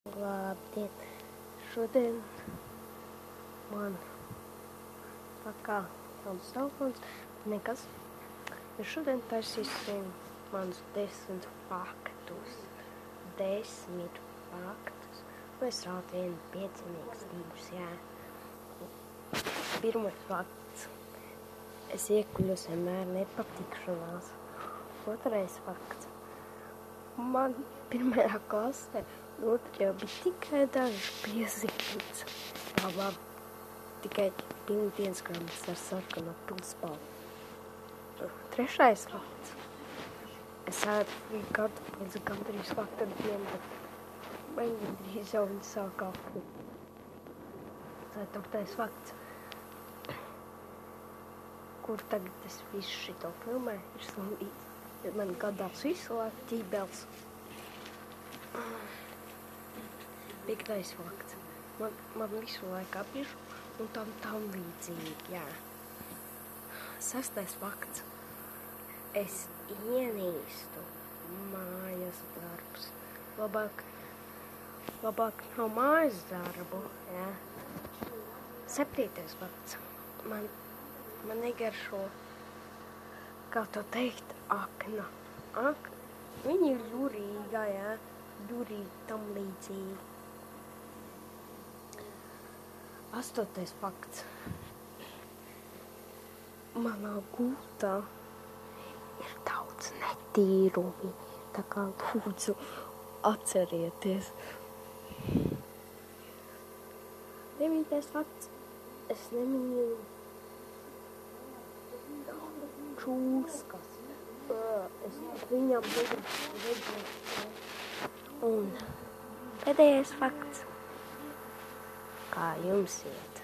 Labdien! Šodien man jauns telefons, nekas. Es šodien taisīsim manus 10 faktus. 10 faktus. Es rādu vienu piecinieks, divus, jā. Pirmais fakts. Es iekuļos vienmēr nepatikšanās. Otrais fakts. Man pirmajā klasē otrajā bija tikai dažas piezīmes. Labi, tikai pilndienas grāmatas ar sarkanu pilspalvu. Trešais fakts. Es ēdu kartupeļus gandrīz katru dienu, bet man gandrīz jau viņi sāk apnikt. Ceturtais fakts. Kur tagad es visu šito filmē, ir slimīgs. Man gadās visu laiku ķībels. Piektais fakts. Man visu laiku apiešu un tam līdzīgi, jā. Sestais fakts. Es ienīstu mājas darbus. Labāk nav mājas darbu, jā. Septītais fakts. Man negaršo, kā to teikt, akna. Viņa ir ļurīga, jā. Ļurīga tam līdzīgi. Astotais fakts. Manā gultā ir daudz netīrumi, tā kā lūdzu atcerieties. Devītais fakts. Es nemīlu čūskas. Es viņam negribu redzēt. Un pēdējais fakts. Kā jums iet?